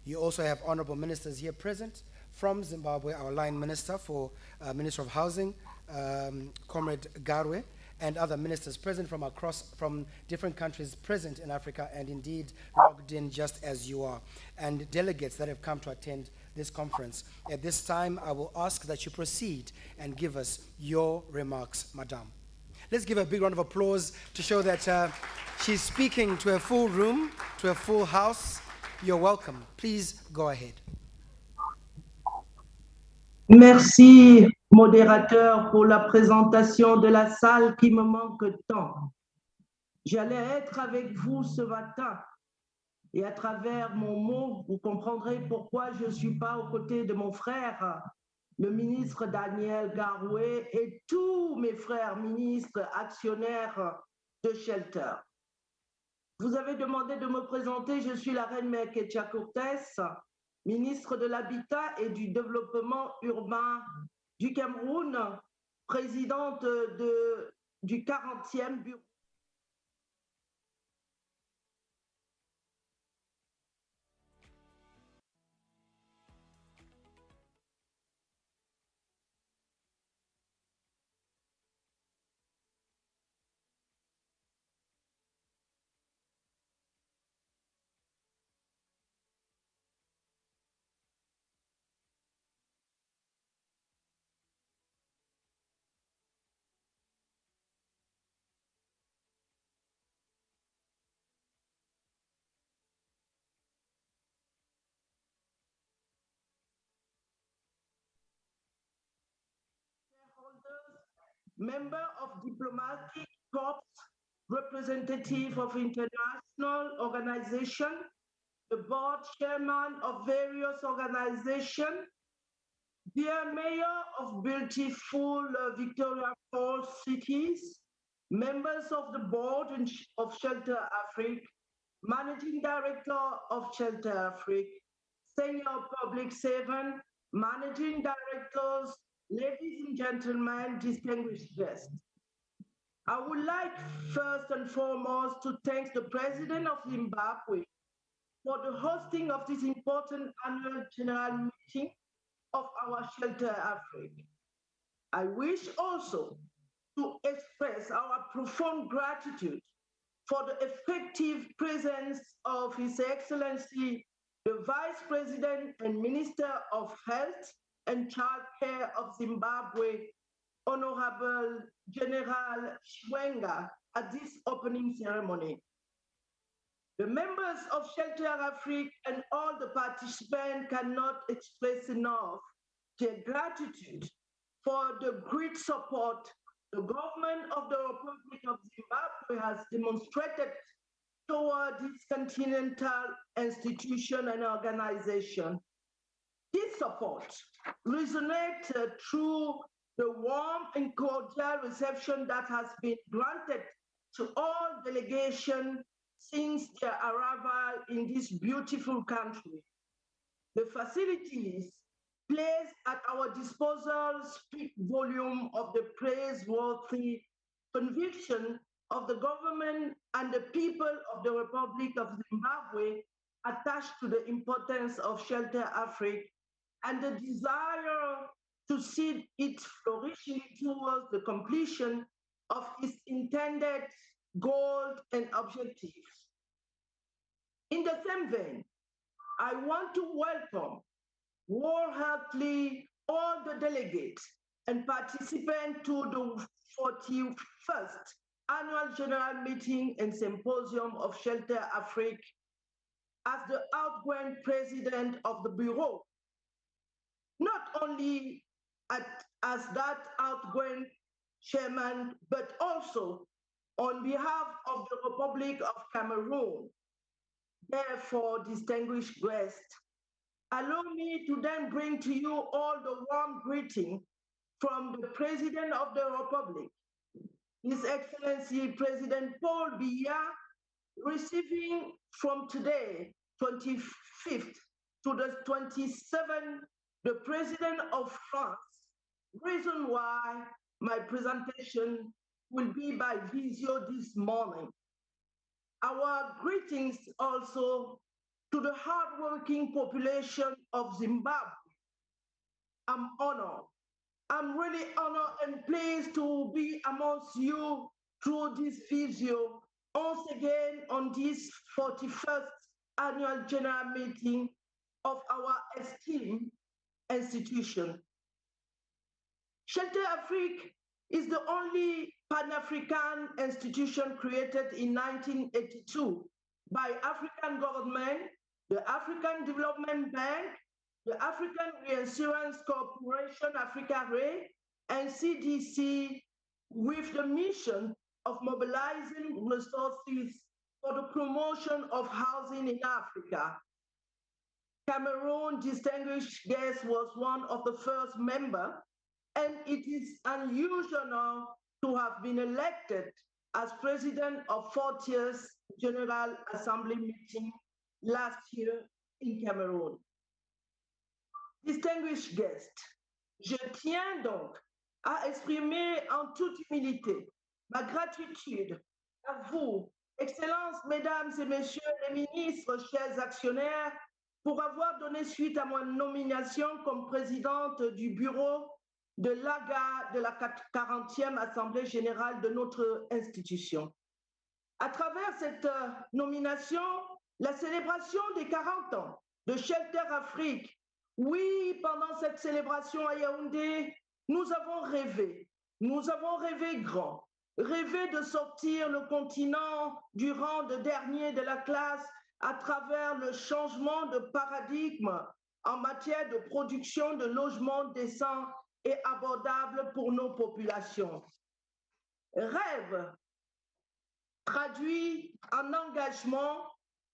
You also have honorable ministers here present from Zimbabwe, our line minister for Minister of Housing, Comrade Garwe, and other ministers present from different countries present in Africa and indeed logged in just as you are, and delegates that have come to attend this conference. At this time, I will ask that you proceed and give us your remarks, Madam. Let's give a big round of applause to show that she's speaking to a full room, to a full house. You're welcome. Please go ahead. Merci, modérateur, pour la présentation de la salle qui me manque tant. J'allais être avec vous ce matin et à travers mon mot, vous comprendrez pourquoi je ne suis pas aux côtés de mon frère, le ministre Daniel Garoué, et tous mes frères ministres actionnaires de Shelter. Vous avez demandé de me présenter, je suis la reine Meketia Cortés, ministre de l'Habitat et du Développement urbain du Cameroun, présidente du 40e bureau. Member of Diplomatic Corps, representative of international organization, the board chairman of various organizations, dear mayor of beautiful Victoria Falls cities, members of the board of Shelter Afrique, managing director of Shelter Afrique, senior public servant, managing directors, ladies and gentlemen, distinguished guests. I would like first and foremost to thank the President of Zimbabwe for the hosting of this important annual general meeting of our Shelter Afrique. I wish also to express our profound gratitude for the effective presence of His Excellency, the Vice President and Minister of Health and Child Care of Zimbabwe, Honorable General Shwenga, at this opening ceremony. The members of Shelter Afrique and all the participants cannot express enough their gratitude for the great support the government of the Republic of Zimbabwe has demonstrated toward this continental institution and organization. This support resonates through the warm and cordial reception that has been granted to all delegations since their arrival in this beautiful country. The facilities placed at our disposal speak volume of the praiseworthy conviction of the government and the people of the Republic of Zimbabwe attached to the importance of Shelter Afrique and the desire to see it flourishing towards the completion of its intended goals and objectives. In the same vein, I want to welcome wholeheartedly all the delegates and participants to the 41st Annual General Meeting and Symposium of Shelter Afrique as the outgoing president of the Bureau. Not only as that outgoing chairman, but also on behalf of the Republic of Cameroon. Therefore, distinguished guests, allow me to then bring to you all the warm greeting from the President of the Republic, His Excellency President Paul Biya, receiving from today, 25th to the 27th, the President of France. Reason why my presentation will be by video this morning. Our greetings also to the hardworking population of Zimbabwe. I'm honored. I'm really honored and pleased to be amongst you through this video, once again on this 41st annual general meeting of our esteemed institution. Shelter Afrique is the only Pan-African institution created in 1982 by African government, the African Development Bank, the African Reinsurance Corporation, Africa Re, and CDC, with the mission of mobilizing resources for the promotion of housing in Africa. Cameroon distinguished guest was one of the first members, and it is unusual to have been elected as president of 40th General Assembly meeting last year in Cameroon. Distinguished guests, je tiens donc à exprimer en toute humilité ma gratitude à vous, Excellences, Mesdames et Messieurs les ministres, chers actionnaires, pour avoir donné suite à mon nomination comme présidente du bureau de l'AGA de la 40e Assemblée générale de notre institution. À travers cette nomination, la célébration des 40 ans de Shelter Afrique, oui, pendant cette célébration à Yaoundé, nous avons rêvé grand, rêvé de sortir le continent du rang de dernier de la classe à travers le changement de paradigme en matière de production de logements décents et abordables pour nos populations. Rêve traduit en engagement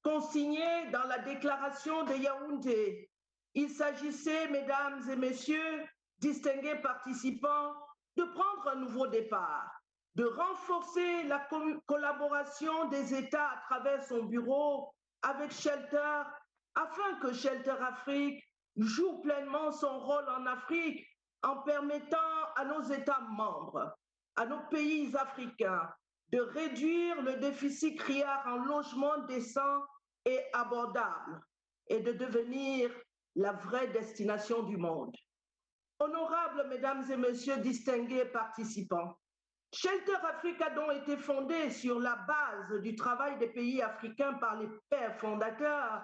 consigné dans la déclaration de Yaoundé. Il s'agissait, mesdames et messieurs, distingués participants, de prendre un nouveau départ, de renforcer la collaboration des États à travers son bureau avec Shelter, afin que Shelter Afrique joue pleinement son rôle en Afrique en permettant à nos États membres, à nos pays africains, de réduire le déficit criard en logements décents et abordables et de devenir la vraie destination du monde. Honorables Mesdames et Messieurs distingués participants, Shelter Afrique a donc été fondé sur la base du travail des pays africains par les pères fondateurs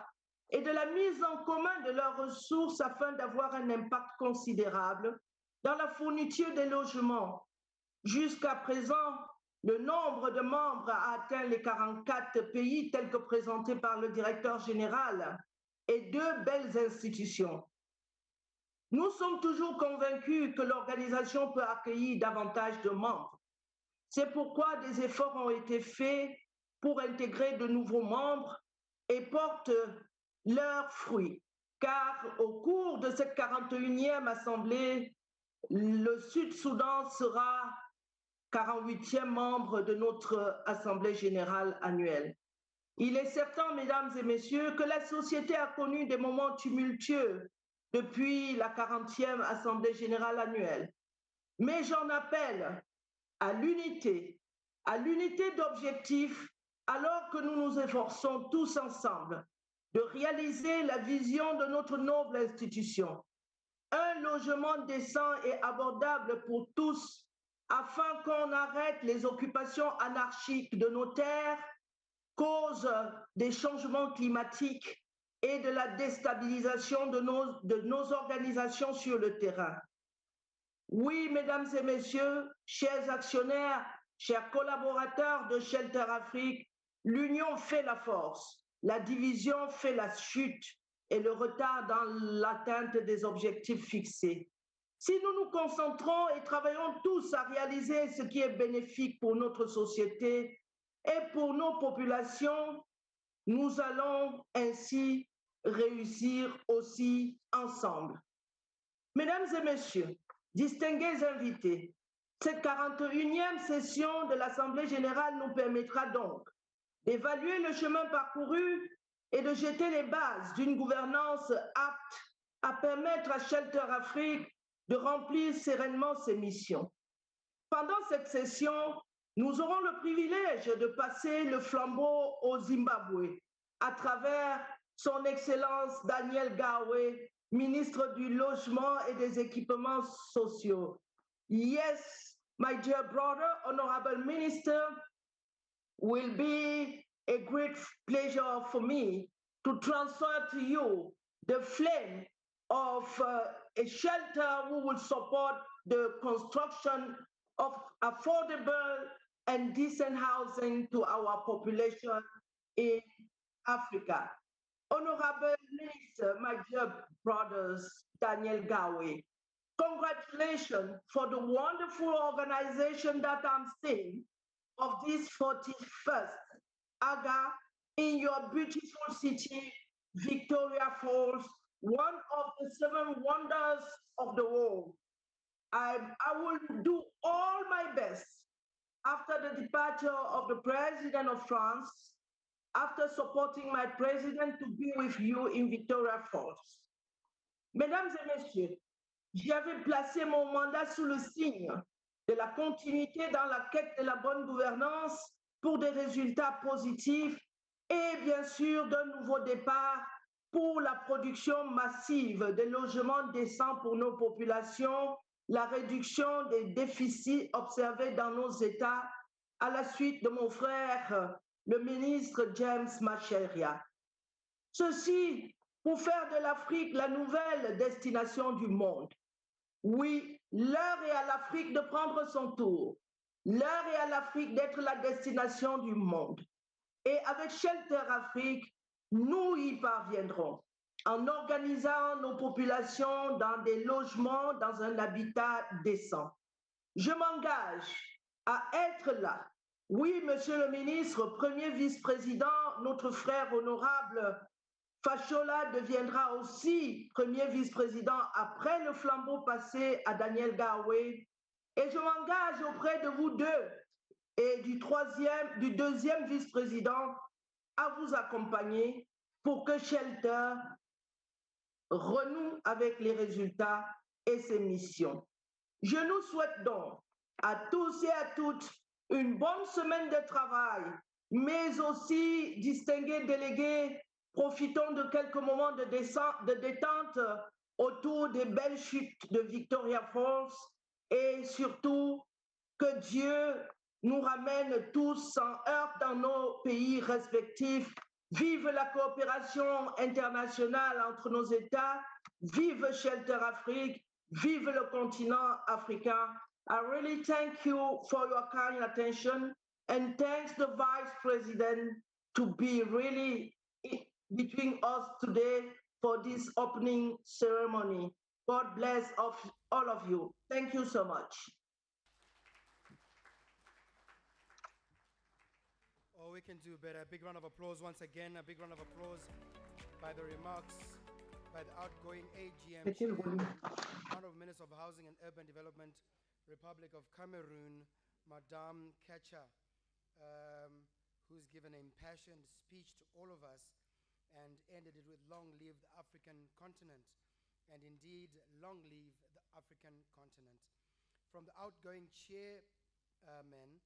et de la mise en commun de leurs ressources afin d'avoir un impact considérable dans la fourniture des logements. Jusqu'à présent, le nombre de membres a atteint les 44 pays tels que présentés par le directeur général et 2 belles institutions. Nous sommes toujours convaincus que l'organisation peut accueillir davantage de membres. C'est pourquoi des efforts ont été faits pour intégrer de nouveaux membres et portent leurs fruits. Car au cours de cette 41e Assemblée, le Sud-Soudan sera 48e membre de notre Assemblée générale annuelle. Il est certain, mesdames et messieurs, que la société a connu des moments tumultueux depuis la 40e Assemblée générale annuelle. Mais j'en appelle à l'unité d'objectifs, alors que nous nous efforçons tous ensemble de réaliser la vision de notre noble institution. Un logement décent et abordable pour tous, afin qu'on arrête les occupations anarchiques de nos terres, cause des changements climatiques et de la déstabilisation de nos organisations sur le terrain. Oui, mesdames et messieurs, chers actionnaires, chers collaborateurs de Shelter Afrique, l'union fait la force, la division fait la chute et le retard dans l'atteinte des objectifs fixés. Si nous nous concentrons et travaillons tous à réaliser ce qui est bénéfique pour notre société et pour nos populations, nous allons ainsi réussir aussi ensemble. Mesdames et messieurs, distingués invités, cette 41e session de l'Assemblée générale nous permettra donc d'évaluer le chemin parcouru et de jeter les bases d'une gouvernance apte à permettre à Shelter Afrique de remplir sereinement ses missions. Pendant cette session, nous aurons le privilège de passer le flambeau au Zimbabwe à travers Son Excellence Daniel Gawe, ministre du Logement et des Équipements sociaux. Yes, my dear brother, honorable minister, will be a great pleasure for me to transfer to you the flame of a shelter who will support the construction of affordable and decent housing to our population in Africa. Honorable Minister, my dear brothers, Daniel Gawe, congratulations for the wonderful organization that I'm seeing of this 41st AGA in your beautiful city, Victoria Falls, one of the 7 wonders of the world. I will do all my best after the departure of the President of France, after supporting my president, to be with you in Victoria Falls. Mesdames et messieurs, j'avais placé mon mandat sous le signe de la continuité dans la quête de la bonne gouvernance pour des résultats positifs et bien sûr d'un nouveau départ pour la production massive de logements décents pour nos populations, la réduction des déficits observés dans nos États à la suite de mon frère, le ministre James Macharia. Ceci pour faire de l'Afrique la nouvelle destination du monde. Oui, l'heure est à l'Afrique de prendre son tour. L'heure est à l'Afrique d'être la destination du monde. Et avec Shelter Afrique, nous y parviendrons en organisant nos populations dans des logements, dans un habitat décent. Je m'engage à être là. Oui, monsieur le ministre, premier vice-président, notre frère honorable Fashola deviendra aussi premier vice-président après le flambeau passé à Daniel Gawe. Et je m'engage auprès de vous deux et du deuxième vice-président à vous accompagner pour que Shelter renoue avec les résultats et ses missions. Je nous souhaite donc à tous et à toutes une bonne semaine de travail, mais aussi, distingués délégués, profitons de quelques moments de détente autour des belles chutes de Victoria Falls et surtout que Dieu nous ramène tous sans heurts dans nos pays respectifs. Vive la coopération internationale entre nos États, vive Shelter Afrique, vive le continent africain. I really thank you for your kind attention and thanks the Vice President to be really between us today for this opening ceremony. God bless all of you. Thank you so much. Oh, we can do better. A big round of applause once again. A big round of applause by the remarks by the outgoing AGM Honorable Minister of Housing and Urban Development, Republic of Cameroon, Madame Kacha, who's given an impassioned speech to all of us and ended it with long live the African continent. And indeed, long live the African continent. From the outgoing chairman,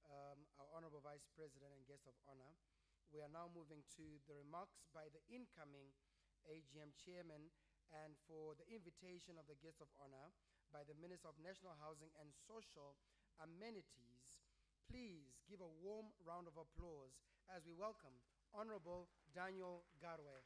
our Honorable Vice President and guest of honor, we are now moving to the remarks by the incoming AGM chairman, and for the invitation of the guest of honor by the Minister of National Housing and Social Amenities. Please give a warm round of applause as we welcome Honorable Daniel Garwe.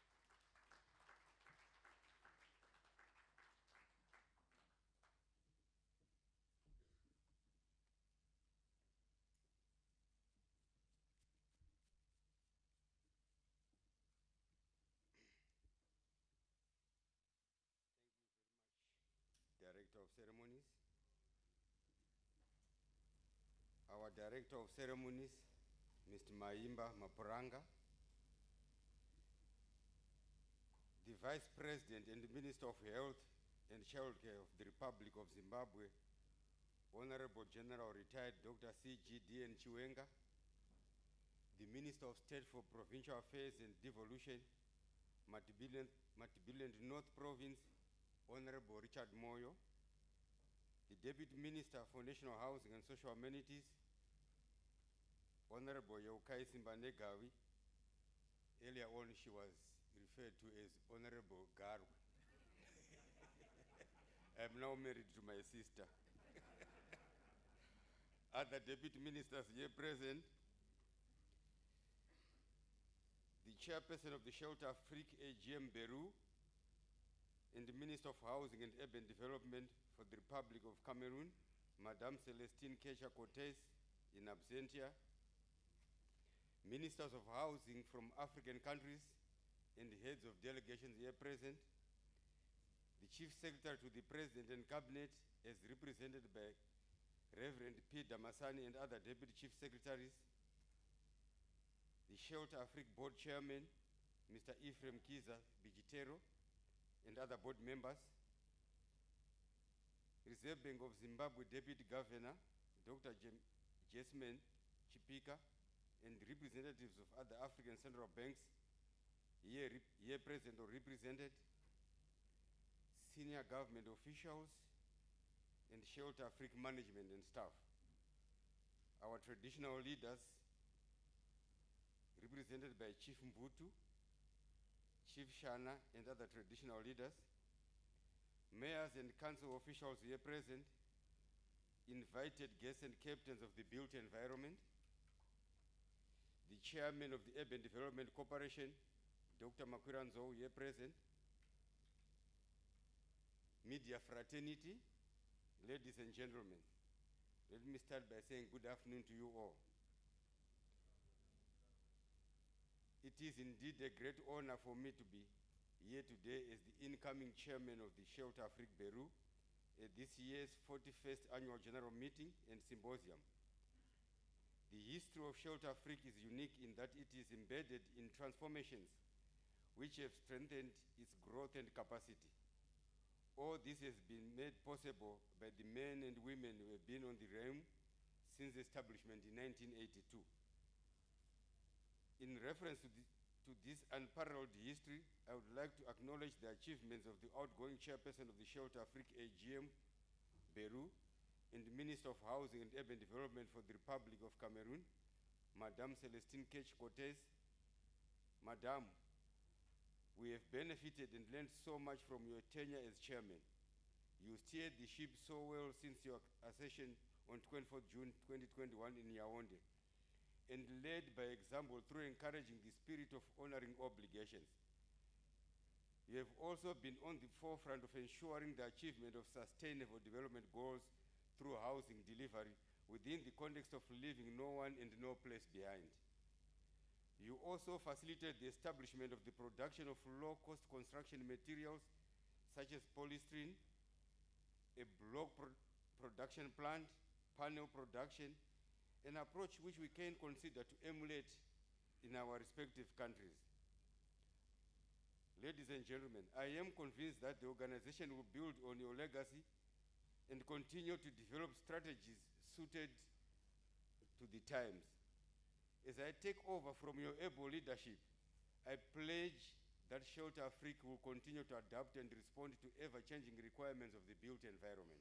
Director of Ceremonies, our Director of Ceremonies, Mr. Maimba Mapuranga, the Vice President and the Minister of Health and Childcare of the Republic of Zimbabwe, Honorable General Retired Dr. C.G.D.N. Chiwenga, the Minister of State for Provincial Affairs and Devolution, Matabeleland North Province, Honorable Richard Moyo, the Deputy Minister for National Housing and Social Amenities, Honorable Yaukai Simbane Gawi. Earlier on she was referred to as Honorable Garwe. I'm now married to my sister. Other deputy ministers here present, the chairperson of the Shelter Afrique AGM Beru, and the Minister of Housing and Urban Development for the Republic of Cameroon, Madame Celestine Kecha-Cortez, in absentia, ministers of housing from African countries and the heads of delegations here present, the Chief Secretary to the President and Cabinet as represented by Reverend P. Damasani and other Deputy Chief Secretaries, the Shelter Afrique Board Chairman, Mr. Ephraim Kiza Bijitero, and other board members, Reserve Bank of Zimbabwe Deputy Governor, Dr. Jasmine Chipika, and representatives of other African central banks here present or represented, senior government officials, and Shelter Afrique management and staff. Our traditional leaders, represented by Chief Mbutu, Chief Shana, and other traditional leaders, mayors and council officials here present, invited guests and captains of the built environment, the chairman of the Urban Development Corporation, Dr. Makwiranzo, here present, media fraternity, ladies and gentlemen. Let me start by saying good afternoon to you all. It is indeed a great honor for me to be here today as the incoming chairman of the Shelter Afrique Beru at this year's 41st Annual General Meeting and Symposium. The history of Shelter Afrique is unique in that it is embedded in transformations which have strengthened its growth and capacity. All this has been made possible by the men and women who have been on the realm since establishment in 1982. In reference to this unparalleled history, I would like to acknowledge the achievements of the outgoing chairperson of the Shelter Afrique AGM, Beru, and the Minister of Housing and Urban Development for the Republic of Cameroon, Madame Celestine Kecha-Cortez. Madame, we have benefited and learned so much from your tenure as chairman. You steered the ship so well since your accession on 24th June 2021 in Yaoundé, and led by example through encouraging the spirit of honoring obligations. You have also been on the forefront of ensuring the achievement of sustainable development goals through housing delivery within the context of leaving no one and no place behind. You also facilitated the establishment of the production of low-cost construction materials such as polystyrene, a block production plant, panel production, an approach which we can consider to emulate in our respective countries. Ladies and gentlemen, I am convinced that the organization will build on your legacy and continue to develop strategies suited to the times. As I take over from your able leadership, I pledge that Shelter Afrique will continue to adapt and respond to ever-changing requirements of the built environment,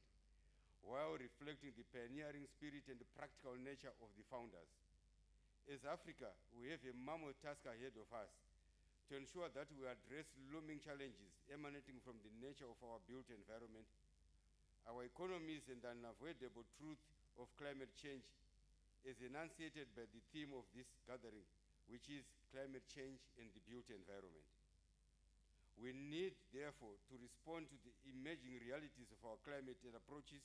while reflecting the pioneering spirit and the practical nature of the founders. As Africa, we have a mammoth task ahead of us to ensure that we address looming challenges emanating from the nature of our built environment, our economies, and the unavoidable truth of climate change as enunciated by the theme of this gathering, which is climate change and the built environment. We need, therefore, to respond to the emerging realities of our climate and approaches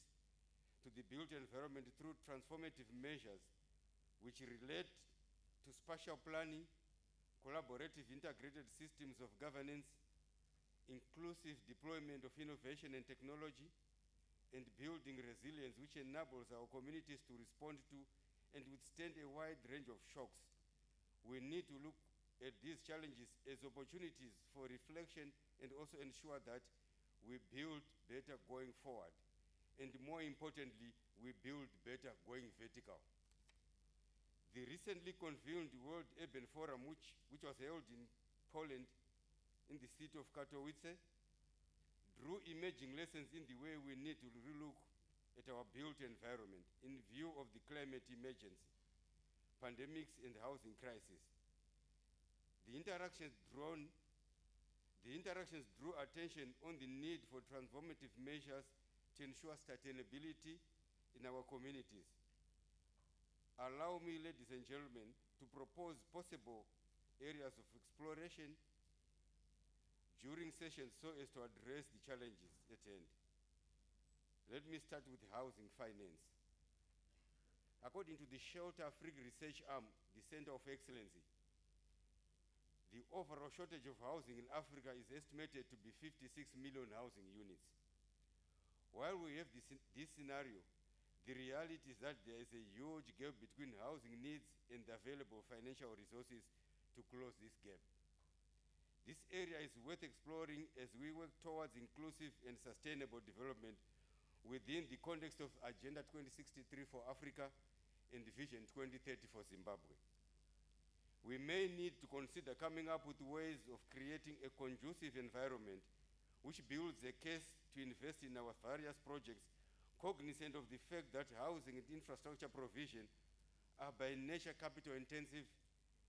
to the built environment through transformative measures which relate to spatial planning, collaborative integrated systems of governance, inclusive deployment of innovation and technology, and building resilience which enables our communities to respond to and withstand a wide range of shocks. We need to look at these challenges as opportunities for reflection and also ensure that we build better going forward. And more importantly, we build better going vertical. The recently convened World Urban Forum, which was held in Poland in the city of Katowice, drew emerging lessons in the way we need to relook at our built environment in view of the climate emergency, pandemics, and housing crisis. The interactions drawn The interactions drew attention on the need for transformative measures to ensure sustainability in our communities. Allow me, ladies and gentlemen, to propose possible areas of exploration during sessions so as to address the challenges at hand. Let me start with housing finance. According to the Shelter Afrique research arm, the Center of Excellency, the overall shortage of housing in Africa is estimated to be 56 million housing units. While we have this scenario, the reality is that there is a huge gap between housing needs and the available financial resources to close this gap. This area is worth exploring as we work towards inclusive and sustainable development within the context of Agenda 2063 for Africa and Vision 2030 for Zimbabwe. We may need to consider coming up with ways of creating a conducive environment which builds a case to invest in our various projects, cognizant of the fact that housing and infrastructure provision are by nature capital intensive,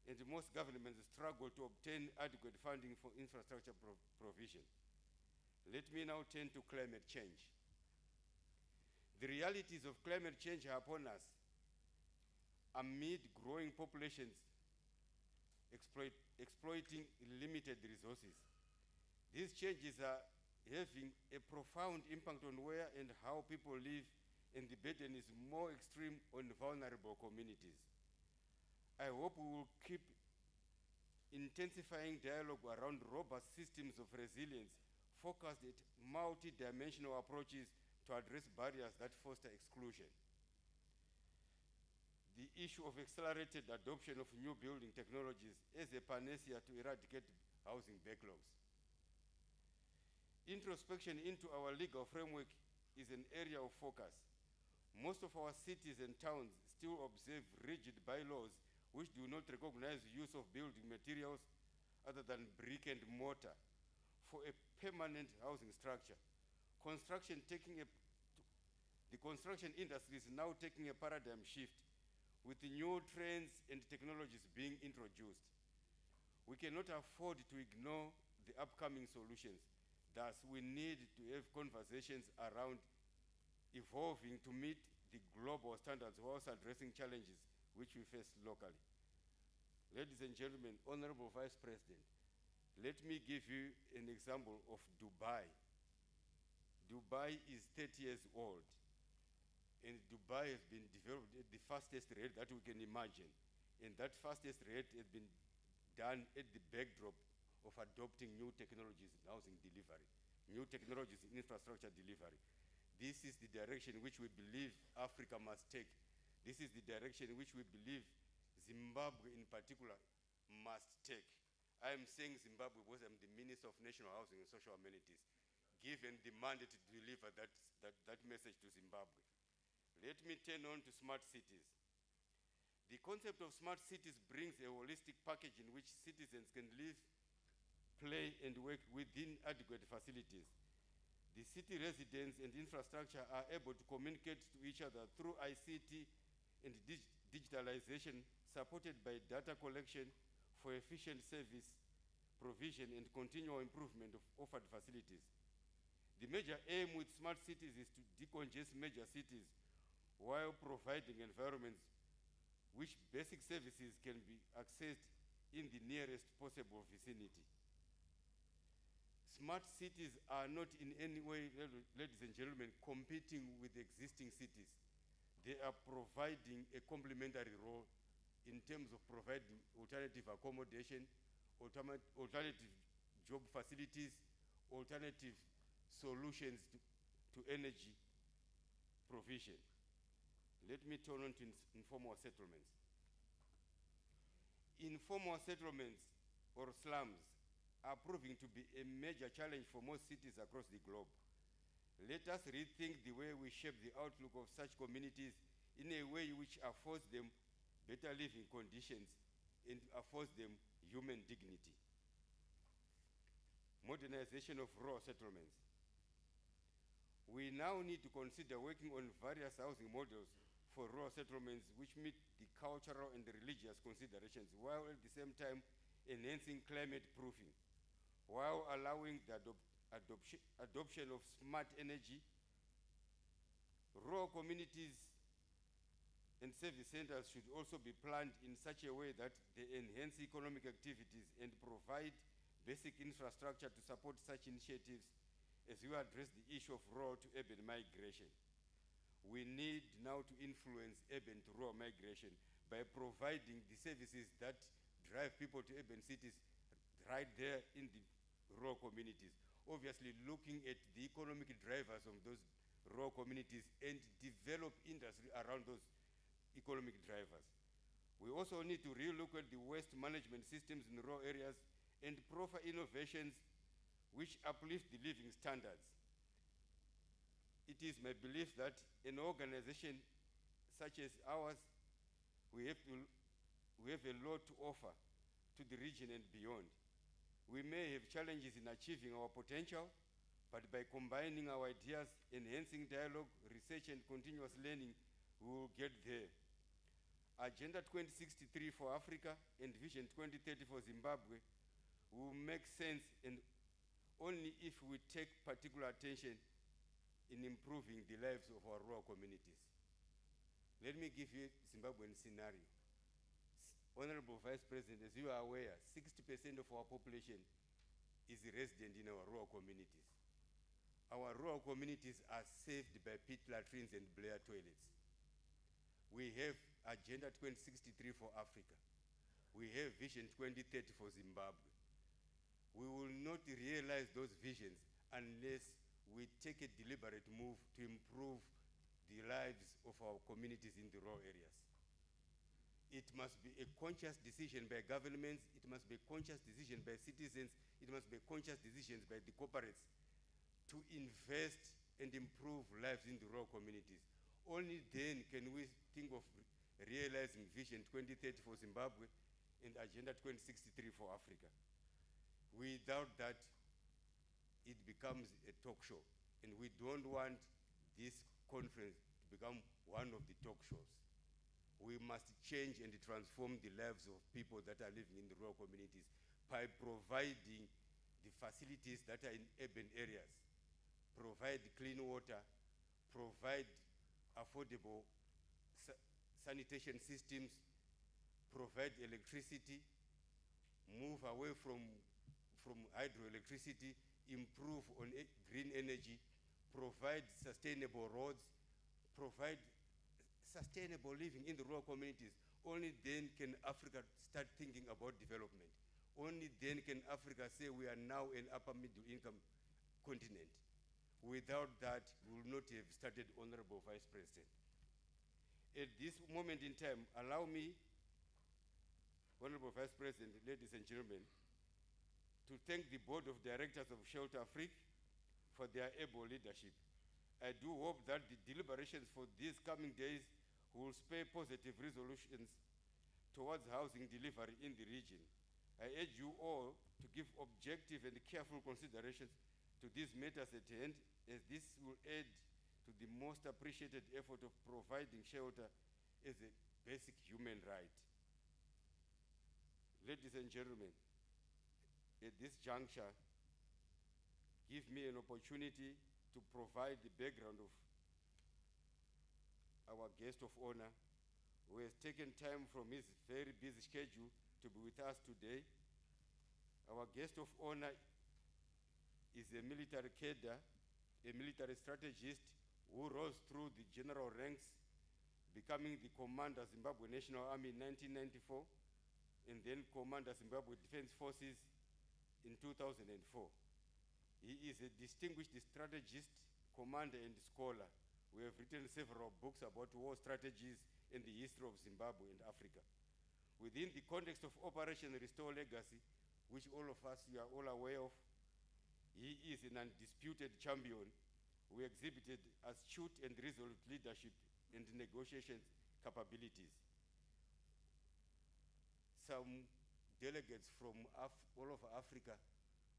and most governments struggle to obtain adequate funding for infrastructure provision. Let me now turn to climate change. The realities of climate change are upon us. Amid growing populations exploiting limited resources, these changes are having a profound impact on where and how people live, and the burden is more extreme on vulnerable communities. I hope we will keep intensifying dialogue around robust systems of resilience focused at multi-dimensional approaches to address barriers that foster exclusion. The issue of accelerated adoption of new building technologies as a panacea to eradicate housing backlogs. Introspection into our legal framework is an area of focus. Most of our cities and towns still observe rigid bylaws which do not recognize use of building materials other than brick and mortar for a permanent housing structure. The construction industry is now taking a paradigm shift with the new trends and technologies being introduced. We cannot afford to ignore the upcoming solutions. Thus, we need to have conversations around evolving to meet the global standards whilst addressing challenges which we face locally. Ladies and gentlemen, Honorable Vice President, let me give you an example of Dubai. Dubai is 30 years old, and Dubai has been developed at the fastest rate that we can imagine. And that fastest rate has been done at the backdrop of adopting new technologies in housing delivery, new technologies in infrastructure delivery. This is the direction which we believe Africa must take. This is the direction which we believe Zimbabwe in particular must take. I am saying Zimbabwe because I'm the Minister of National Housing and Social Amenities, given the mandate to deliver that message to Zimbabwe. Let me turn on to smart cities. The concept of smart cities brings a holistic package in which citizens can live, play, and work within adequate facilities. The city residents and infrastructure are able to communicate to each other through ICT and digitalization, supported by data collection for efficient service provision and continual improvement of offered facilities. The major aim with smart cities is to decongest major cities while providing environments which basic services can be accessed in the nearest possible vicinity. Smart cities are not in any way, ladies and gentlemen, competing with existing cities. They are providing a complementary role in terms of providing alternative accommodation, alternative job facilities, alternative solutions to energy provision. Let me turn on to informal settlements. Informal settlements or slums are proving to be a major challenge for most cities across the globe. Let us rethink the way we shape the outlook of such communities in a way which affords them better living conditions and affords them human dignity. Modernization of rural settlements. We now need to consider working on various housing models for rural settlements which meet the cultural and the religious considerations, while at the same time enhancing climate proofing. while allowing the adoption of smart energy. Rural communities and service centers should also be planned in such a way that they enhance economic activities and provide basic infrastructure to support such initiatives as we address the issue of rural to urban migration. We need now to influence urban to rural migration by providing the services that drive people to urban cities right there in the rural communities. Obviously, looking at the economic drivers of those rural communities and develop industry around those economic drivers. We also need to relook at the waste management systems in rural areas and proffer innovations which uplift the living standards. It is my belief that an organization such as ours, we have a lot to offer to the region and beyond. We may have challenges in achieving our potential, but by combining our ideas, enhancing dialogue, research, and continuous learning, we will get there. Agenda 2063 for Africa and Vision 2030 for Zimbabwe will make sense, and only if we take particular attention in improving the lives of our rural communities. Let me give you a Zimbabwean scenario. Honorable Vice President, as you are aware, 60% of our population is resident in our rural communities. Our rural communities are saved by pit latrines and Blair toilets. We have Agenda 2063 for Africa. We have Vision 2030 for Zimbabwe. We will not realize those visions unless we take a deliberate move to improve the lives of our communities in the rural areas. It must be a conscious decision by governments, it must be a conscious decision by citizens, it must be a conscious decision by the corporates to invest and improve lives in the rural communities. Only then can we think of realizing Vision 2030 for Zimbabwe and Agenda 2063 for Africa. Without that, it becomes a talk show, and we don't want this conference to become one of the talk shows. We must change and transform the lives of people that are living in the rural communities by providing the facilities that are in urban areas, provide clean water, provide affordable sanitation systems, provide electricity, move away from hydroelectricity, improve on green energy, provide sustainable roads, provide sustainable living in the rural communities. Only then can Africa start thinking about development. Only then can Africa say we are now an upper middle income continent. Without that, we will not have started, Honorable Vice President. At this moment in time, allow me, Honorable Vice President, ladies and gentlemen, to thank the Board of Directors of Shelter Afrique for their able leadership. I do hope that the deliberations for these coming days will spur positive resolutions towards housing delivery in the region. I urge you all to give objective and careful considerations to these matters at hand, as this will add to the most appreciated effort of providing shelter as a basic human right. Ladies and gentlemen, at this juncture, give me an opportunity to provide the background of our guest of honor, who has taken time from his very busy schedule to be with us today. Our guest of honor is a military cadre, a military strategist who rose through the general ranks, becoming the Commander Zimbabwe National Army in 1994, and then Commander Zimbabwe Defense Forces in 2004. He is a distinguished strategist, commander, and scholar. We have written several books about war strategies and the history of Zimbabwe and Africa. Within the context of Operation Restore Legacy, which all of us are all aware of, he is an undisputed champion who exhibited astute and resolute leadership and negotiation capabilities. Some delegates from all over Africa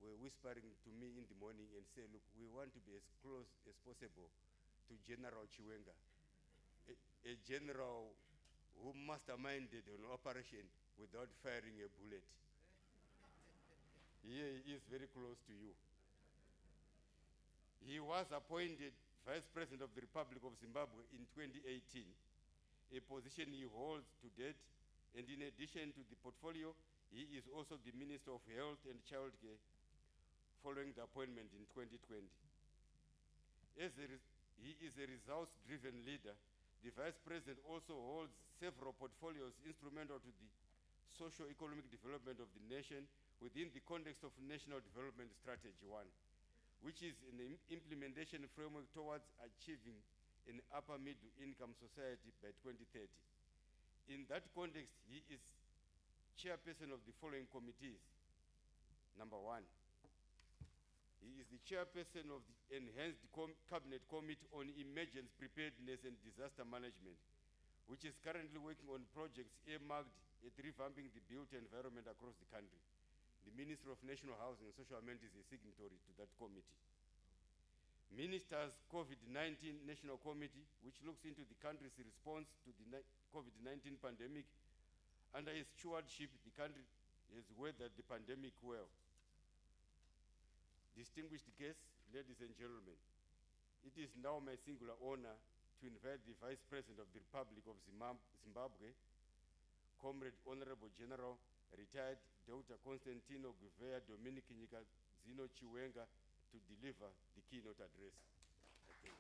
were whispering to me in the morning and say, look, we want to be as close as possible to General Chiwenga, a general who masterminded an operation without firing a bullet. Here he is very close to you. He was appointed Vice President of the Republic of Zimbabwe in 2018, a position he holds to date, and in addition to the portfolio, he is also the Minister of Health and Childcare following the appointment in 2020. He is a results-driven leader. The Vice President also holds several portfolios instrumental to the socio-economic development of the nation within the context of National Development Strategy 1, which is an implementation framework towards achieving an upper middle income society by 2030. In that context, he is chairperson of the following committees. Number 1, he is the chairperson of the Enhanced Cabinet Committee on Emergency Preparedness and Disaster Management, which is currently working on projects earmarked at revamping the built environment across the country. The Minister of National Housing and Social Amenities is a signatory to that committee. Minister's COVID-19 National Committee, which looks into the country's response to the COVID-19 pandemic. Under his stewardship, the country has weathered the pandemic well. Distinguished guests, ladies and gentlemen, it is now my singular honor to invite the Vice President of the Republic of Zimbabwe, Comrade Honorable General, retired Dr. Constantino Gouveia Dominic Nyikadzino Chiwenga, to deliver the keynote address. Thank you.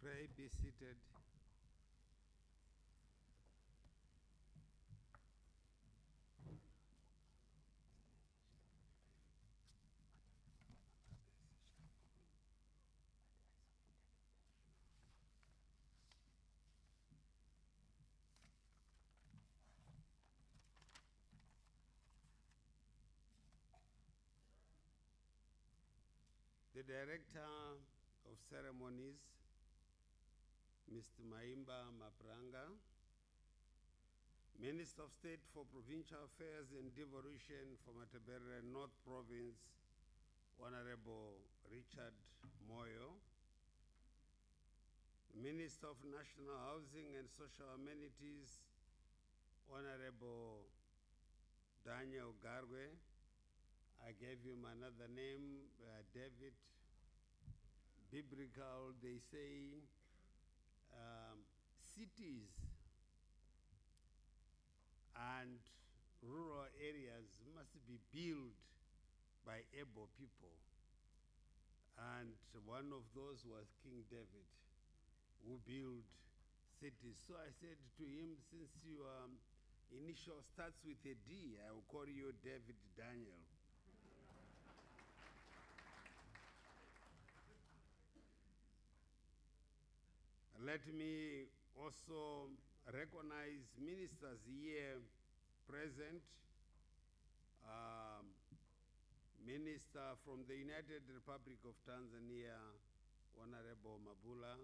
Pray be seated. The Director of Ceremonies, Mr. Maimba Mapranga, Minister of State for Provincial Affairs and Devolution for Matabele North Province, Honorable Richard Moyo, Minister of National Housing and Social Amenities, Honorable Daniel Garwe. I gave him another name, David. Biblical, they say, cities and rural areas must be built by able people. And one of those was King David, who built cities. So I said to him, since your initial starts with a D, I will call you David Daniel. Let me also recognize ministers here present. Minister from the United Republic of Tanzania, Honorable Mabula.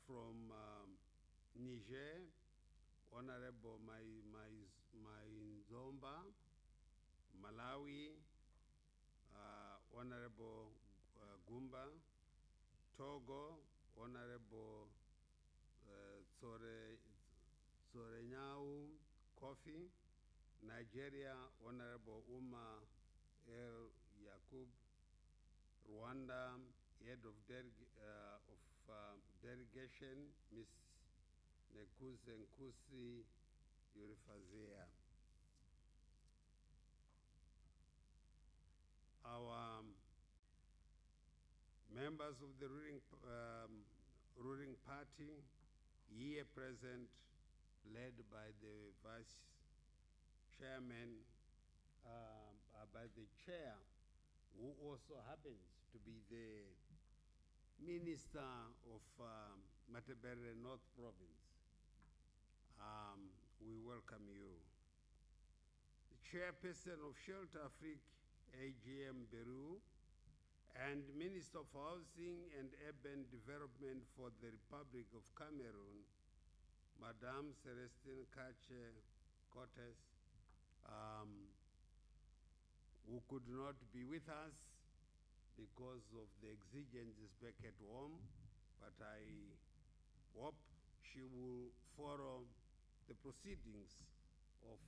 From Niger, Honorable Maizomba. Malawi, Honorable Gumba. Togo, Honorable Tsorenyau Kofi. Nigeria, Honorable Uma El Yakub. Rwanda, Head of Delegation, Ms. Nekuze Nkusi Yurifazea. Our members of the ruling party here present, led by the vice chairman, by the chair, who also happens to be the minister of Matabele North Province. We welcome you. The chairperson of Shelter Afrique, AGM Beru, and Minister of Housing and Urban Development for the Republic of Cameroon, Madame Celestine Kache Cortes, who could not be with us because of the exigencies back at home, but I hope she will follow the proceedings of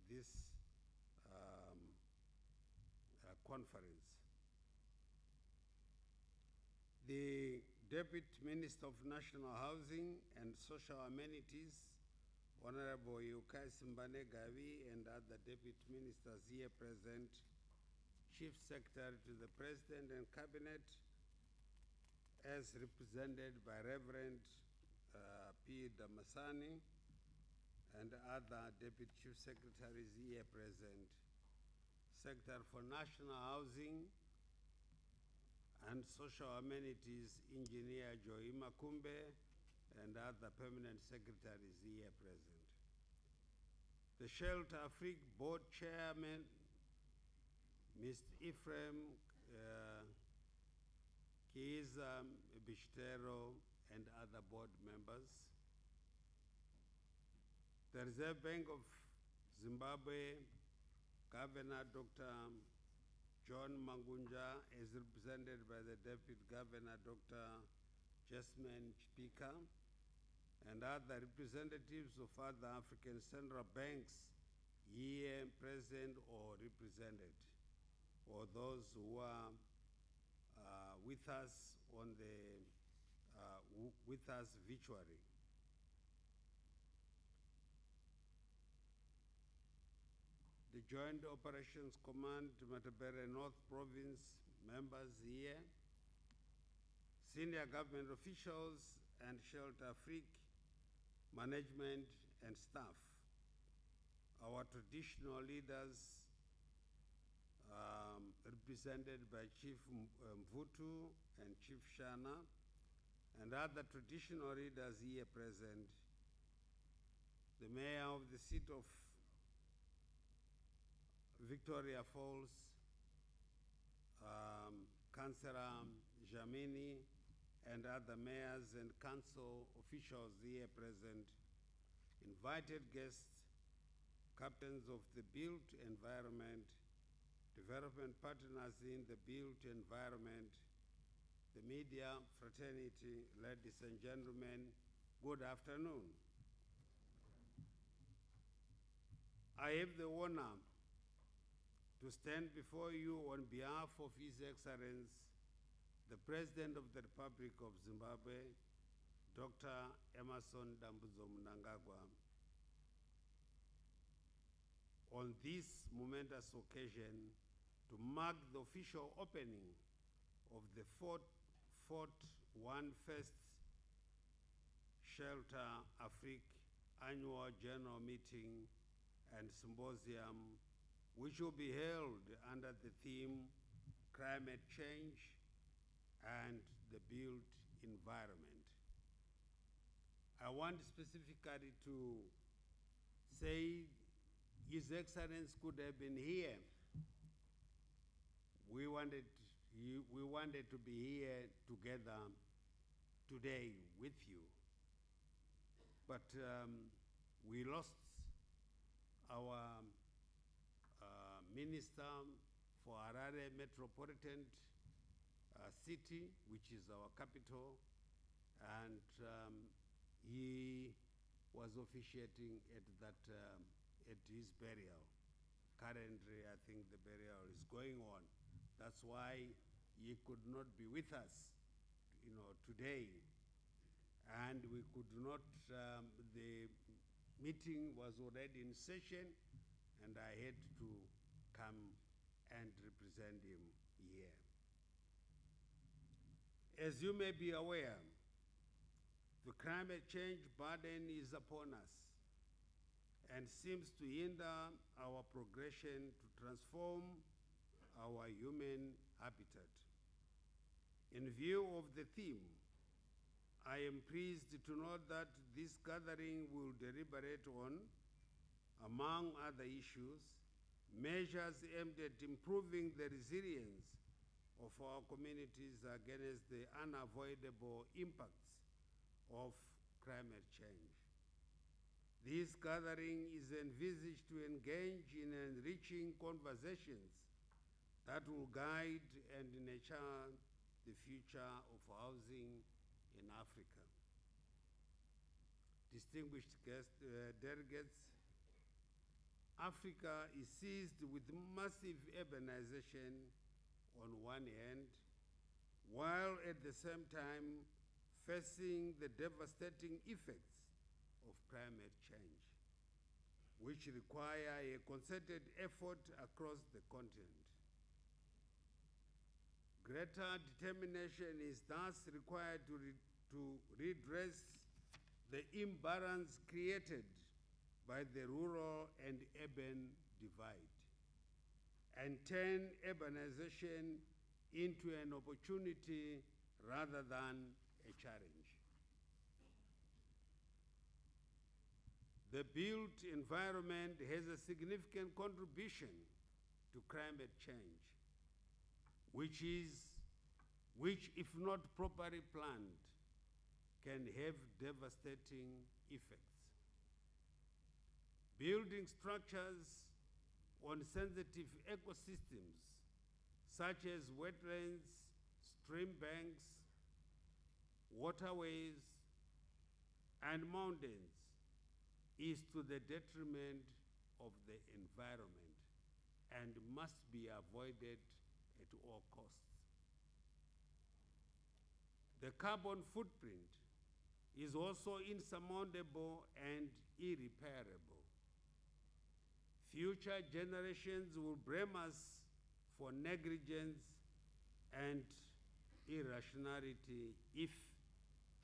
this conference. The Deputy Minister of National Housing and Social Amenities, Honorable Yukai Simbane Gavi, and other Deputy Ministers here present, Chief Secretary to the President and Cabinet, as represented by Reverend P. Damasani, and other Deputy Chief Secretaries here present, Secretary for National Housing and Social Amenities, Engineer Joy Makumbe, and other permanent secretaries here present. The Shelter Afrique Board Chairman, Mr. Ephraim Kiza Bishtero, and other board members. The Reserve Bank of Zimbabwe, Governor Dr. John Mangunja, is represented by the Deputy Governor Dr. Jasmine Chipika, and other representatives of other African central banks here present or represented, or those who are with us on the with us virtually. The Joint Operations Command, Matabele North Province members here, senior government officials, and Shelter Afrique management and staff, our traditional leaders, represented by Chief Mvutu and Chief Shana, and other traditional leaders here present, the mayor of the seat of Victoria Falls, Councillor Jamini, and other mayors and council officials here present, invited guests, captains of the built environment, development partners in the built environment, the media fraternity, ladies and gentlemen, good afternoon. I have the honor to stand before you on behalf of His Excellency, the President of the Republic of Zimbabwe, Dr. Emerson Dambudzo Mnangagwa, on this momentous occasion to mark the official opening of the 41st Shelter Afrique Annual General Meeting and Symposium, which will be held under the theme Climate Change and the Built Environment. I want specifically to say His Excellency could have been here. We wanted to be here together today with you, but we lost our Minister for Harare Metropolitan City, which is our capital, and he was officiating at that at his burial. Currently, I think the burial is going on. That's why he could not be with us, today, and we could not. The meeting was already in session, and I had to come and represent him here. As you may be aware, the climate change burden is upon us and seems to hinder our progression to transform our human habitat. In view of the theme, I am pleased to note that this gathering will deliberate on, among other issues, measures aimed at improving the resilience of our communities against the unavoidable impacts of climate change. This gathering is envisaged to engage in enriching conversations that will guide and nurture the future of housing in Africa. Distinguished delegates, Africa is seized with massive urbanization on one hand, while at the same time facing the devastating effects of climate change, which require a concerted effort across the continent. Greater determination is thus required to redress the imbalance created by the rural and urban divide and turn urbanization into an opportunity rather than a challenge. The built environment has a significant contribution to climate change, which if not properly planned, can have devastating effects. Building structures on sensitive ecosystems, such as wetlands, stream banks, waterways, and mountains, is to the detriment of the environment and must be avoided at all costs. The carbon footprint is also insurmountable and irreparable. Future generations will blame us for negligence and irrationality if,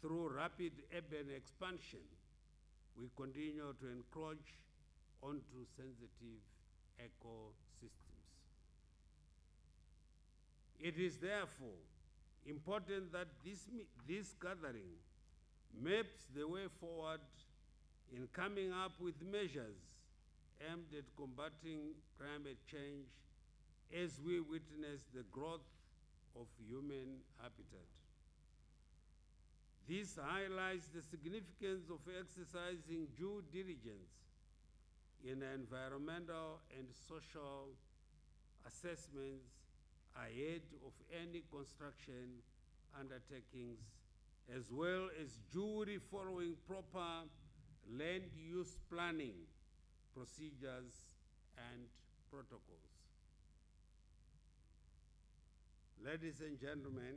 through rapid urban expansion, we continue to encroach onto sensitive ecosystems. It is therefore important that this gathering maps the way forward in coming up with measures aimed at combating climate change as we witness the growth of human habitat. This highlights the significance of exercising due diligence in environmental and social assessments ahead of any construction undertakings, as well as duly following proper land use planning procedures and protocols. Ladies and gentlemen,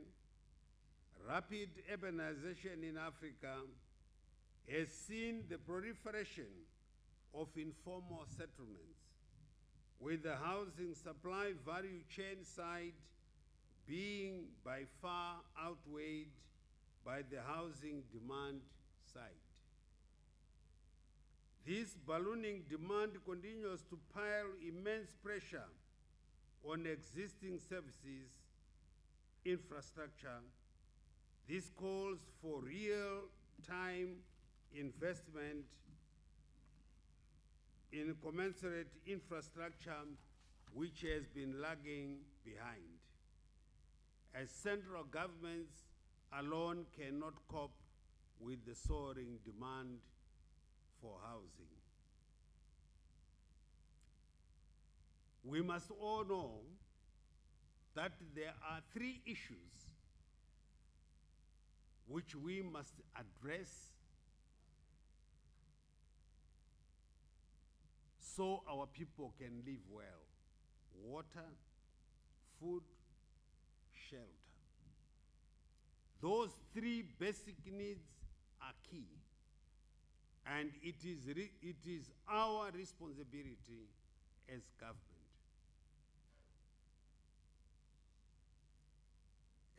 rapid urbanization in Africa has seen the proliferation of informal settlements, with the housing supply value chain side being by far outweighed by the housing demand side. This ballooning demand continues to pile immense pressure on existing services, infrastructure. This calls for real-time investment in commensurate infrastructure, which has been lagging behind, as central governments alone cannot cope with the soaring demand for housing. We must all know that there are three issues which we must address so our people can live well: water, food, shelter. Those three basic needs are key, and it is our responsibility as government.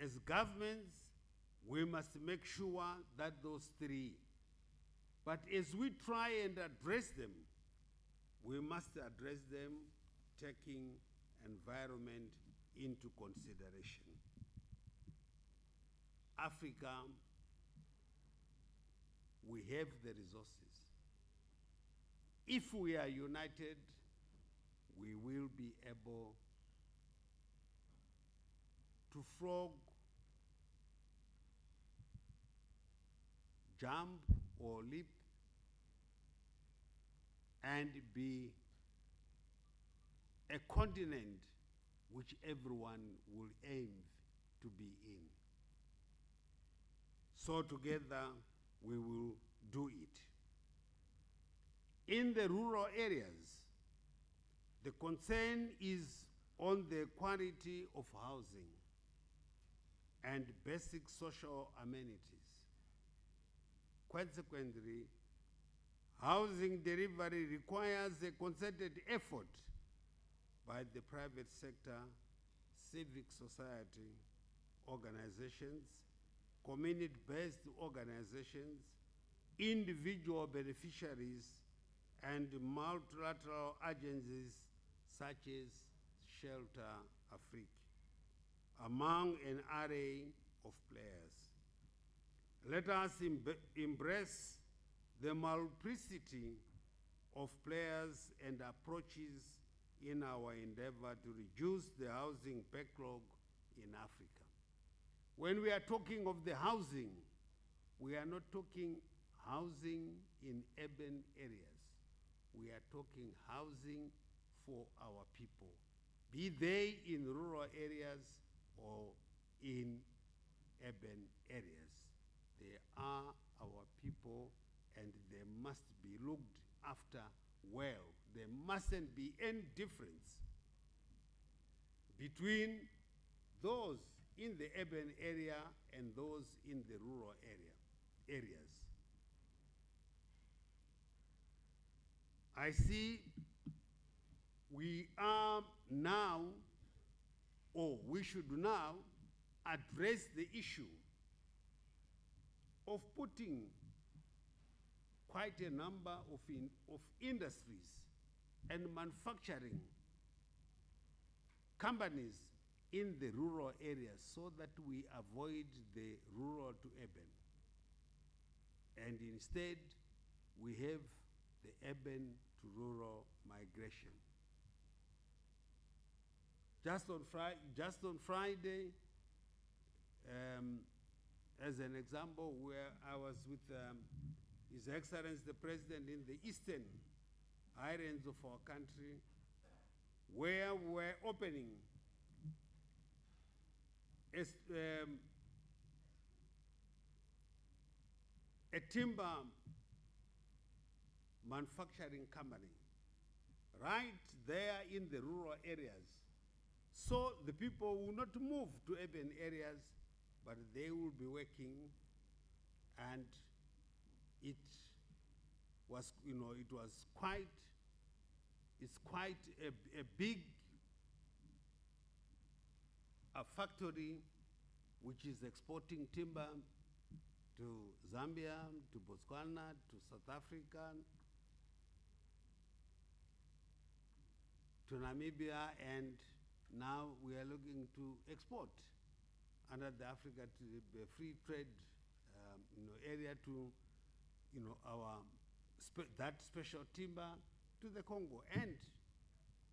As governments, we must make sure that those three, but as we try and address them, we must address them taking environment into consideration. Africa, we have the resources. If we are united, we will be able to frog, jump, or leap and be a continent which everyone will aim to be in. So together we will do it. In the rural areas, the concern is on the quality of housing and basic social amenities. Consequently, housing delivery requires a concerted effort by the private sector, civic society organizations, community-based organizations, individual beneficiaries, and multilateral agencies such as Shelter Afrique, among an array of players. Let us embrace the multiplicity of players and approaches in our endeavor to reduce the housing backlog in Africa. When we are talking of the housing, we are not talking housing in urban areas. We are talking housing for our people, be they in rural areas or in urban areas. They are our people and they must be looked after well. There mustn't be any difference between those in the urban area and those in the rural areas. I see we are now, or we should now, address the issue of putting quite a number of industries and manufacturing companies in the rural areas so that we avoid the rural to urban. And instead, we have the urban to rural migration. Just on Friday, as an example, where I was with His Excellency the President in the eastern islands of our country, where we're opening a timber manufacturing company right there in the rural areas. So the people will not move to urban areas, but they will be working, and it was, it's quite a big factory which is exporting timber to Zambia, to Botswana, to South Africa, to Namibia, and now we are looking to export under the Africa free trade area to that special timber to the Congo. And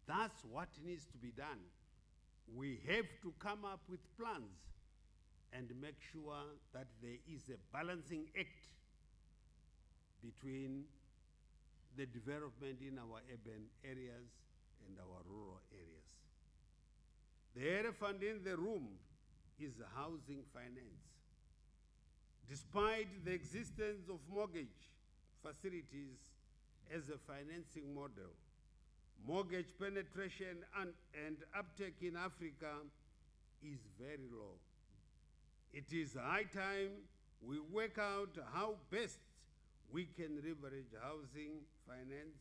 that's what needs to be done. We have to come up with plans and make sure that there is a balancing act between the development in our urban areas and our rural areas. The elephant in the room is housing finance. Despite the existence of mortgage facilities as a financing model, mortgage penetration and uptake in Africa is very low. It is high time we work out how best we can leverage housing finance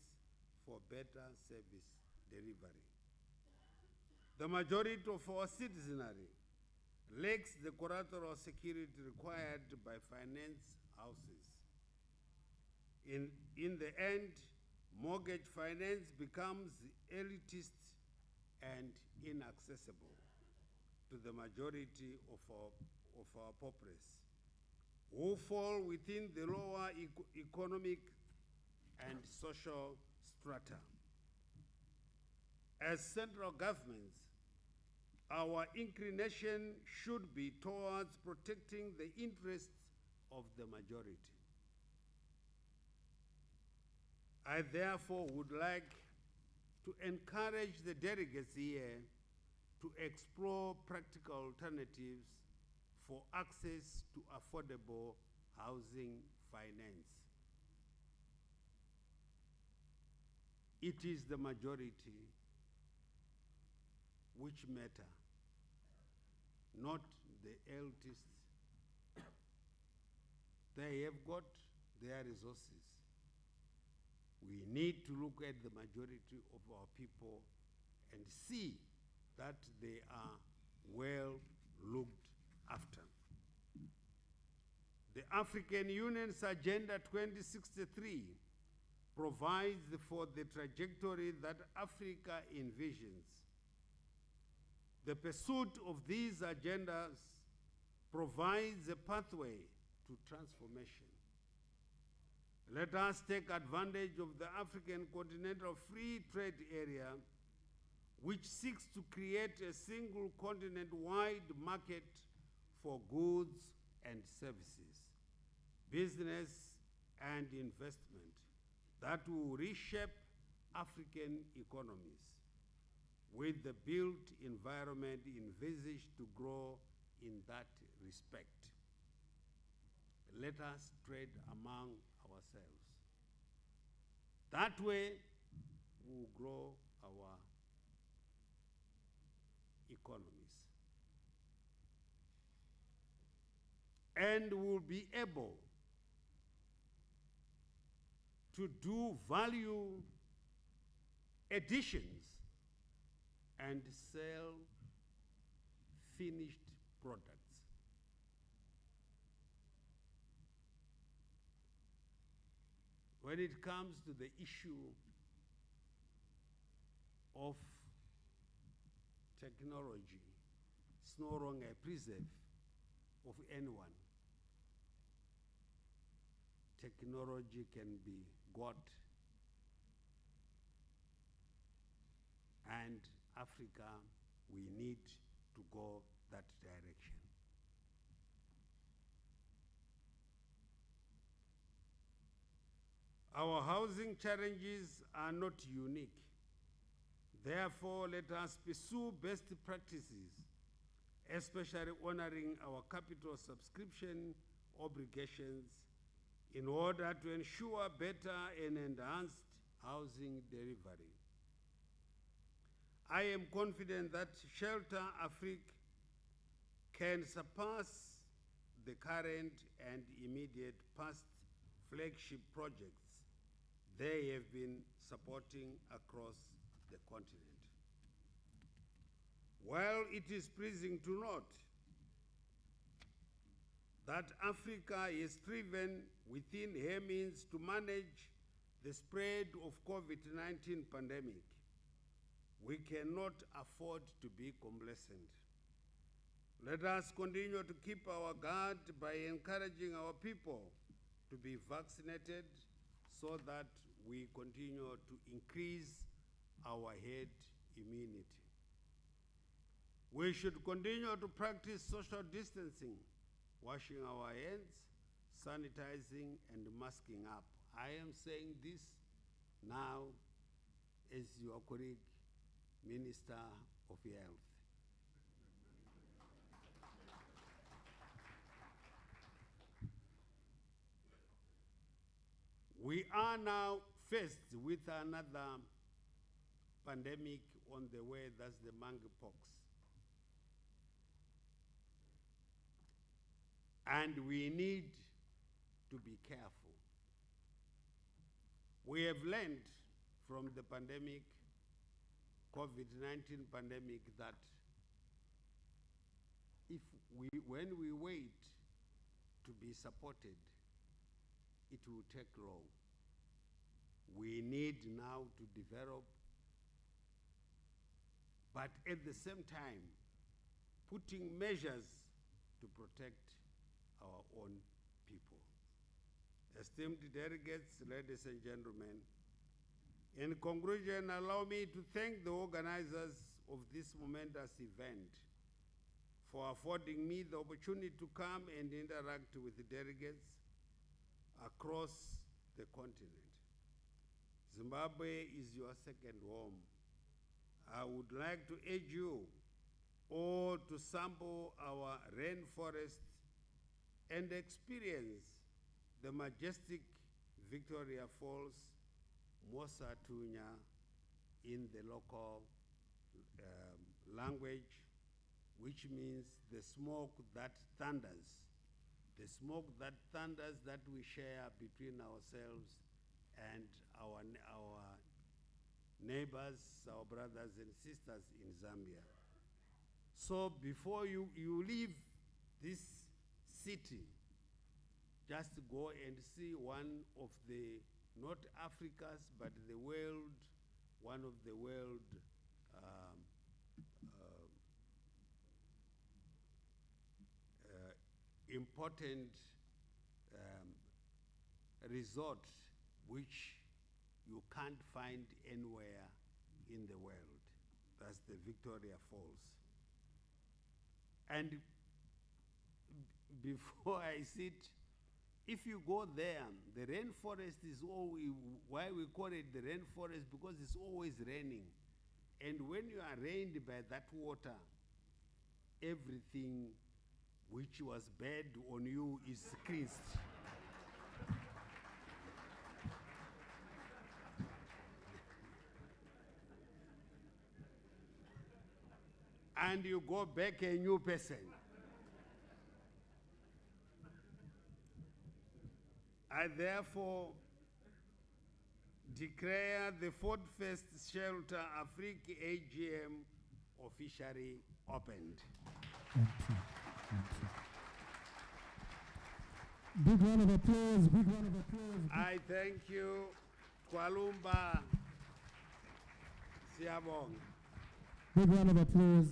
for better service delivery. The majority of our citizenry lacks the collateral security required by finance houses. In the end, mortgage finance becomes elitist and inaccessible to the majority of our populace, who fall within the lower economic and social strata. As central governments, our inclination should be towards protecting the interests of the majority. I therefore would like to encourage the delegates here to explore practical alternatives for access to affordable housing finance. It is the majority which matter, not the elitists. They have got their resources. We need to look at the majority of our people and see that they are well looked after. The African Union's Agenda 2063 provides for the trajectory that Africa envisions. The pursuit of these agendas provides a pathway to transformation. Let us take advantage of the African Continental Free Trade Area, which seeks to create a single continent-wide market for goods and services, business and investment that will reshape African economies with the built environment envisaged to grow in that respect. Let us trade among ourselves. That way, we will grow our economies. And we will be able to do value additions and sell finished products. When it comes to the issue of technology, it's no longer a preserve of anyone. Technology can be got, and Africa, we need to go that direction. Our housing challenges are not unique. Therefore, let us pursue best practices, especially honoring our capital subscription obligations in order to ensure better and enhanced housing delivery. I am confident that Shelter Afrique can surpass the current and immediate past flagship projects they have been supporting across the continent. While it is pleasing to note that Africa is striven within her means to manage the spread of COVID-19 pandemic, we cannot afford to be complacent. Let us continue to keep our guard by encouraging our people to be vaccinated so that we continue to increase our herd immunity. We should continue to practice social distancing, washing our hands, sanitizing, and masking up. I am saying this now as your colleague, Minister of Health. We are now faced with another pandemic on the way, that's the monkeypox. And we need to be careful. We have learned from the pandemic, COVID-19 pandemic, that when we wait to be supported, it will take long. We need now to develop, but at the same time, putting measures to protect our own people. Esteemed delegates, ladies and gentlemen, in conclusion, allow me to thank the organizers of this momentous event for affording me the opportunity to come and interact with the delegates across the continent. Zimbabwe is your second home. I would like to urge you all to sample our rainforest and experience the majestic Victoria Falls, Mosatunya in the local language, which means the smoke that thunders. The smoke that thunders that we share between ourselves and our neighbors, our brothers and sisters in Zambia. So before you leave this city, just go and see one of the, not Africa's, but the world, one of the world important resort which you can't find anywhere in the world. That's the Victoria Falls. And before I sit, if you go there, the rainforest is always, why we call it the rainforest, because it's always raining. And when you are rained by that water, everything which was bad on you is cleansed. And you go back a new person. I therefore declare the 41st Shelter Afrique AGM officially opened. Thank you. Big round of applause, big round of applause. I thank you, Kwalumba Siabong. Big round of applause.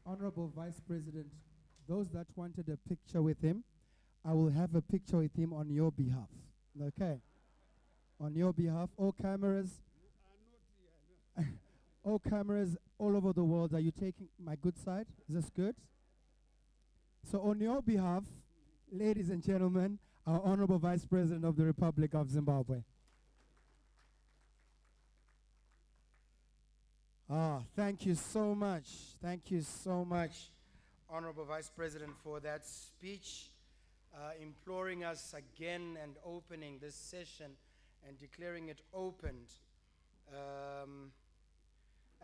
Honorable Vice President, those that wanted a picture with him, I will have a picture with him on your behalf. Okay? On your behalf, all cameras. All cameras all over the world, are you taking my good side? Is this good? So on your behalf, ladies and gentlemen, our Honorable Vice President of the Republic of Zimbabwe. Thank you so much. Thank you so much, Honorable Vice President, for that speech, imploring us again and opening this session and declaring it opened.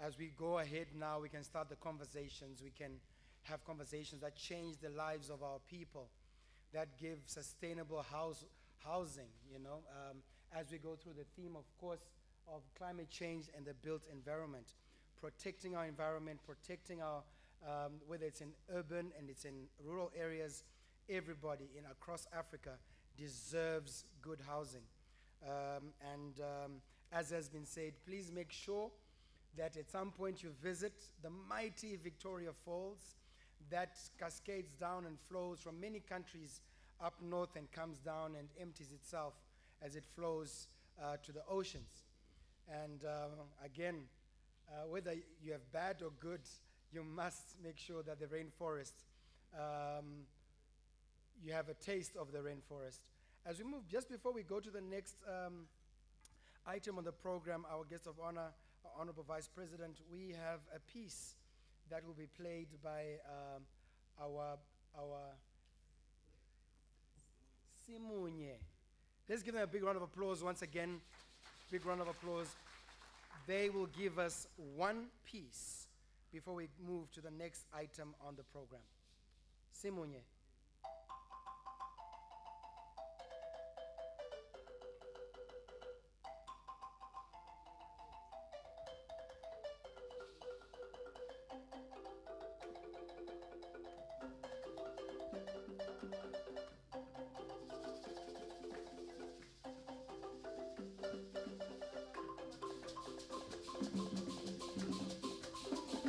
As we go ahead now, we can start the conversations. We can have conversations that change the lives of our people, that give sustainable housing, you know, as we go through the theme, of course, of climate change and the built environment. Protecting our environment, protecting our, whether it's in urban and it's in rural areas, everybody across Africa deserves good housing. As has been said, please make sure that at some point you visit the mighty Victoria Falls that cascades down and flows from many countries up north and comes down and empties itself as it flows to the oceans. And again, whether you have bad or good, you must make sure that the rainforest, you have a taste of the rainforest. As we move, just before we go to the next item on the program, our guest of honor, Honorable Vice President, we have a piece that will be played by our Simunye. Let's give them a big round of applause once again. Big round of applause. They will give us one piece before we move to the next item on the program. Simunye.